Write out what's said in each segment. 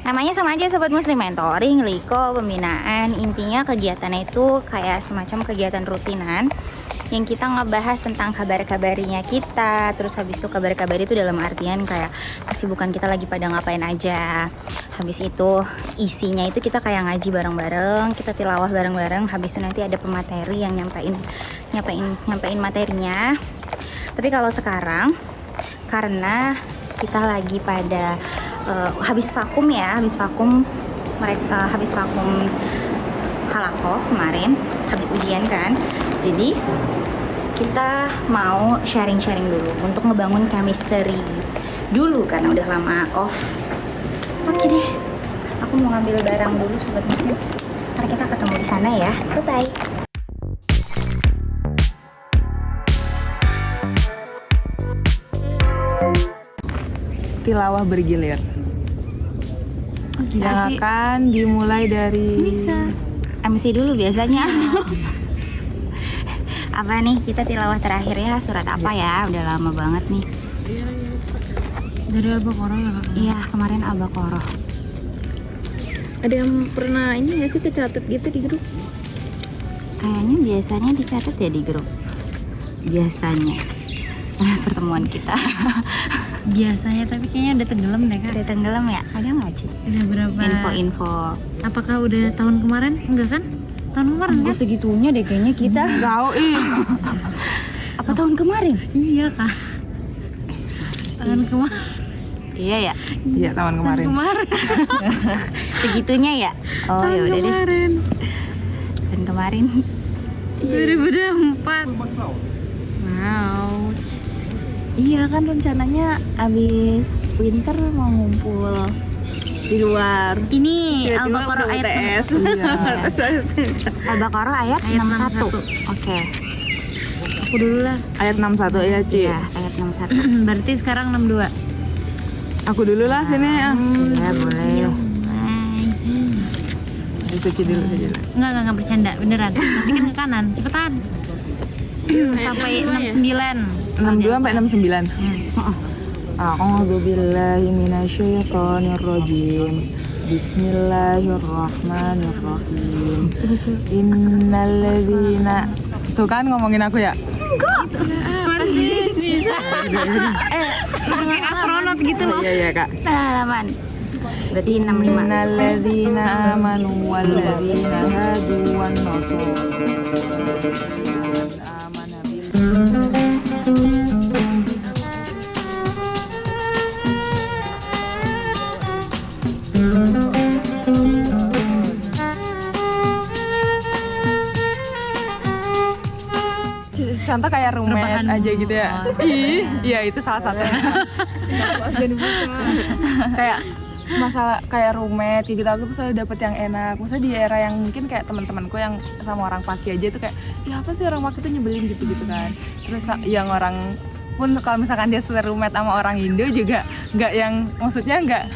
Namanya sama aja Sobat Muslim, mentoring, liko, pembinaan. Intinya kegiatannya itu kayak semacam kegiatan rutinan yang kita ngebahas tentang kabar-kabarnya kita. Terus habis itu kabar-kabar itu dalam artian kayak kesibukan kita lagi pada ngapain aja. Habis itu isinya itu kita kayak ngaji bareng-bareng, kita tilawah bareng-bareng. Habis itu nanti ada pemateri yang nyampein materinya. Tapi kalau sekarang karena kita lagi pada habis vakum halakoh kemarin, habis ujian kan. Jadi kita mau sharing-sharing dulu untuk ngebangun chemistry dulu karena udah lama off. Oke deh, aku mau ngambil barang dulu Sobat Muslim. Mari kita ketemu di sana ya. Bye-bye. Tilawah bergilir. Yang akan dimulai dari Bisa MC dulu biasanya. Apa nih, kita tilawah terakhirnya surat apa ya? Udah lama banget nih. Dari Al-Baqarah ya Kak? Iya, kemarin Al-Baqarah. Ada yang pernah ini nggak sih kecatat gitu di grup? Kayaknya biasanya dicatat ya di grup. Biasanya pertemuan kita. Biasanya, tapi kayaknya udah tenggelam deh Kak. Udah tenggelam ya? Ada nggak Ci? Udah berapa? Info-info. Apakah udah tahun kemarin? Enggak kan? Tahun kemarin kan? Segitunya deh kayaknya kita. tahu Apa tahun kemarin? Iya Kak. Tahun kemarin. Iya ya. Iya, tahun kemarin. Segitunya ya? Oh ya udah deh. Kemarin. Dan kemarin 2024. Wow. iya kan rencananya abis winter mau ngumpul di luar. Ini Al-Baqarah ayat 61. Al-Baqarah ayat Ayat 61. 61. Oke. Aku dulu lah. Ayat 61 ya, Ci. Iya, ayat 61. Berarti sekarang 62. Aku dulu lah sini ya. Ya boleh. Bisa Ci dulu aja. Enggak bercanda, beneran. Nanti kan ke kanan, cepetan. Sampai 69. 62 sampai 69. A'udzu billahi minasyaitonir rajim. Bismillahirrahmanirrahim. Innalladzina. Tuh kan ngomongin aku ya? Harus sih bisa. Kayak astronot gitu loh. Iya Kak. Halaman. Berarti 65. Innalladzina amanu walladzina hadu wan nasara. Amana contoh kayak roommate Rebahan aja dulu. gitu ya. Iya itu salah satunya. Kayak masalah kayak roommate kayak gitu, aku tuh selalu dapet yang enak. Maksudnya di era yang mungkin kayak teman-temanku yang sama orang Paki aja tuh kayak, ya apa sih orang Paki tuh nyebelin gitu-gitu kan. Terus yang orang pun kalau misalkan dia roommate sama orang Indo juga nggak yang, maksudnya nggak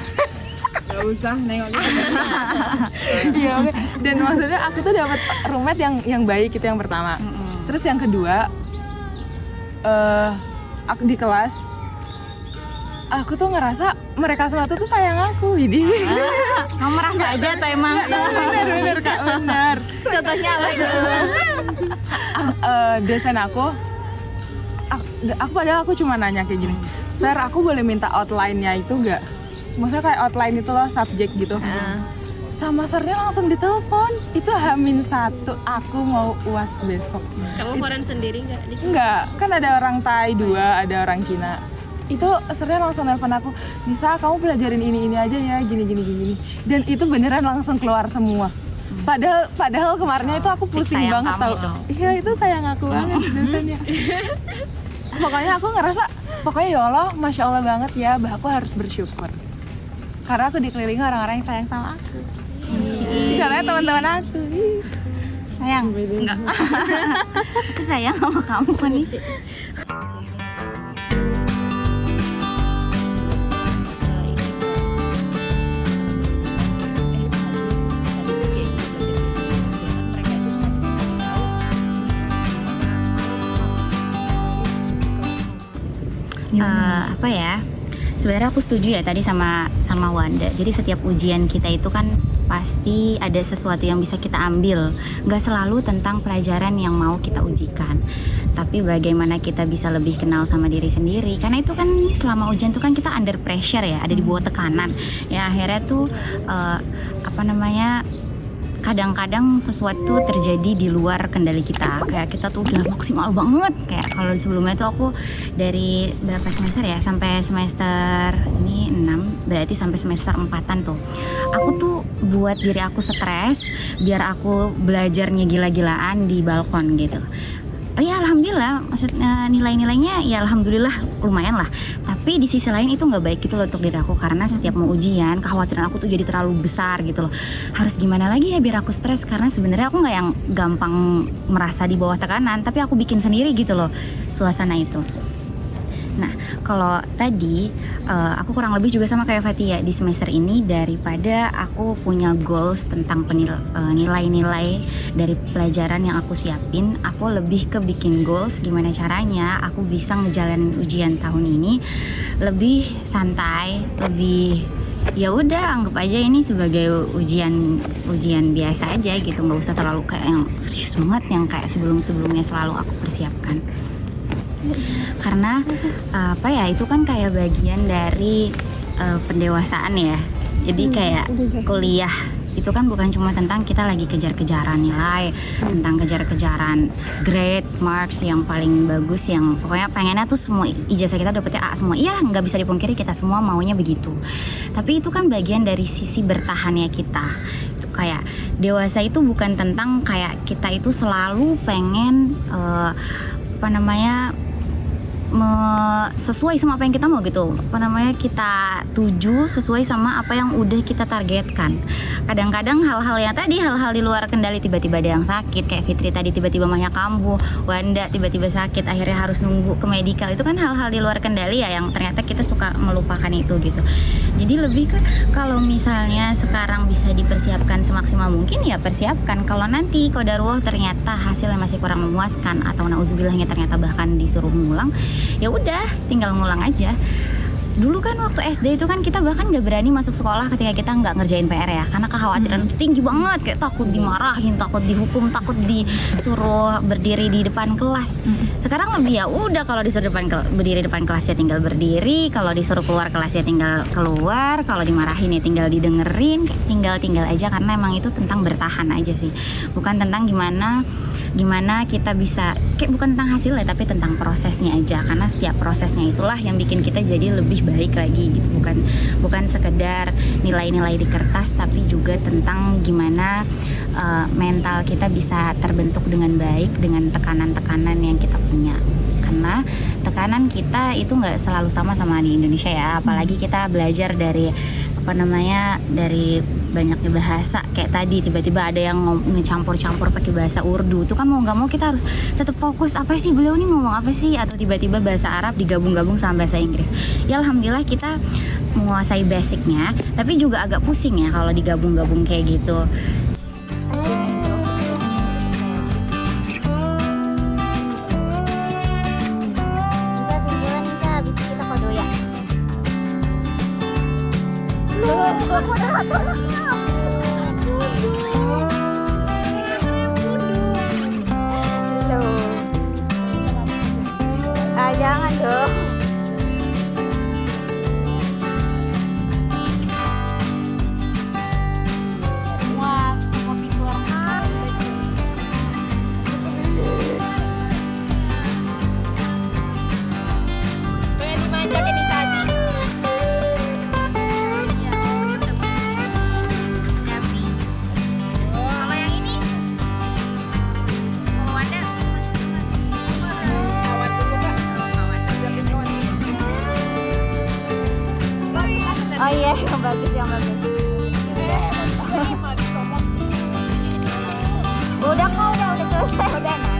usah nengok. Iya, oke. Dan maksudnya aku tuh dapat roommate yang baik, itu yang pertama. Terus yang kedua, aku di kelas, aku tuh ngerasa mereka semua tuh sayang aku, jadi. Kamu merasa aja atau emang? Bener Kak, bener. Contohnya apa coba? Dosen aku padahal aku cuma nanya kayak gini, Sir, aku boleh minta outline-nya itu nggak? Maksudnya kayak outline itu loh, subjek gitu. Sama sernya langsung ditelepon, itu H-1, aku mau UAS besok. Kamu foreign sendiri nggak? Enggak, kan ada orang Thai 2, ada orang Cina. Itu sernya langsung nelfon aku, Nisa kamu pelajarin ini aja ya, gini. Dan itu beneran langsung keluar semua. Padahal kemarinnya itu aku pusing sayang banget kamu tau. dong. Iya itu sayang aku banget dosennya. Pokoknya aku ngerasa, ya Allah, Masya Allah banget ya, aku harus bersyukur. Karena aku dikelilingi orang-orang yang sayang sama aku. Contohnya teman-teman aku. Sayang? Enggak. Aku sayang sama kamu nih. Apa ya? Sebenarnya aku setuju ya tadi sama Wanda. Jadi setiap ujian kita itu kan pasti ada sesuatu yang bisa kita ambil. Nggak selalu tentang pelajaran yang mau kita ujikan, tapi bagaimana kita bisa lebih kenal sama diri sendiri. Karena itu kan selama ujian tuh kan kita under pressure ya, ada di bawah tekanan. Ya akhirnya tuh kadang-kadang sesuatu terjadi di luar kendali kita. Kayak kita tuh udah maksimal banget. Kayak kalau sebelumnya tuh aku dari berapa semester ya, sampai semester ini 6, berarti sampai semester 4-an tuh aku tuh buat diri aku stres biar aku belajarnya gila-gilaan di balkon gitu. Ya alhamdulillah, maksudnya nilai-nilainya ya alhamdulillah lumayan lah. Tapi di sisi lain itu nggak baik gitu loh untuk diri aku, karena setiap mau ujian kekhawatiran aku tuh jadi terlalu besar gitu loh. Harus gimana lagi ya biar aku stres, karena sebenarnya aku nggak yang gampang merasa di bawah tekanan, tapi aku bikin sendiri gitu loh suasana itu. Nah, kalau tadi aku kurang lebih juga sama kayak Fatia di semester ini, daripada aku punya goals tentang nilai-nilai dari pelajaran yang aku siapin, aku lebih ke bikin goals gimana caranya aku bisa ngejalanin ujian tahun ini lebih santai, lebih ya udah anggap aja ini sebagai ujian biasa aja gitu, nggak usah terlalu kayak yang serius banget yang kayak sebelumnya selalu aku persiapkan. Karena itu kan kayak bagian dari pendewasaan ya. Jadi kayak kuliah itu kan bukan cuma tentang kita lagi kejar-kejaran nilai, tentang kejar-kejaran grade, marks yang paling bagus, yang pokoknya pengennya tuh semua ijazah kita dapetnya A semua. Iya, nggak bisa dipungkiri kita semua maunya begitu. Tapi itu kan bagian dari sisi bertahannya kita. Itu kayak dewasa itu bukan tentang kayak kita itu selalu pengen sesuai sama apa yang kita mau gitu, kita tuju sesuai sama apa yang udah kita targetkan. Kadang-kadang hal-hal di luar kendali, tiba-tiba ada yang sakit kayak Fitri tadi, tiba-tiba mahnya kambuh, Wanda tiba-tiba sakit akhirnya harus nunggu ke medikal. Itu kan hal-hal di luar kendali ya, yang ternyata kita suka melupakan itu gitu. Jadi lebih ke kalau misalnya sekarang bisa dipersiapkan semaksimal mungkin ya persiapkan. Kalau nanti qadarullah ternyata hasilnya masih kurang memuaskan, atau nauzubillahnya ternyata bahkan disuruh ngulang, ya udah tinggal ngulang aja. Dulu kan waktu SD itu kan kita bahkan gak berani masuk sekolah ketika kita nggak ngerjain PR ya, karena kekhawatiran itu tinggi banget, kayak takut dimarahin, takut dihukum, takut disuruh berdiri di depan kelas. Sekarang lebih ya udah, kalau disuruh berdiri depan kelas ya tinggal berdiri, kalau disuruh keluar kelas ya tinggal keluar, kalau dimarahin ya tinggal didengerin, tinggal aja, karena emang itu tentang bertahan aja sih, bukan tentang gimana kita bisa, kayak bukan tentang hasilnya tapi tentang prosesnya aja, karena setiap prosesnya itulah yang bikin kita jadi lebih baik lagi gitu. Bukan sekedar nilai-nilai di kertas, tapi juga tentang gimana mental kita bisa terbentuk dengan baik dengan tekanan-tekanan yang kita punya. Karena tekanan kita itu nggak selalu sama di Indonesia ya, apalagi kita belajar dari dari banyaknya bahasa. Kayak tadi tiba-tiba ada yang ngecampur-campur pakai bahasa Urdu, itu kan mau nggak mau kita harus tetap fokus, apa sih beliau ini ngomong apa sih, atau tiba-tiba bahasa Arab digabung-gabung sama bahasa Inggris. Ya alhamdulillah kita menguasai basicnya, tapi juga agak pusing ya kalau digabung-gabung kayak gitu. Jangan dong. Wah, kopi keluar. Pengen dimanjak ini tadi. Kalau yang ini mau ada Awan dulu Kak. oh iya yang bagus udah selesai udah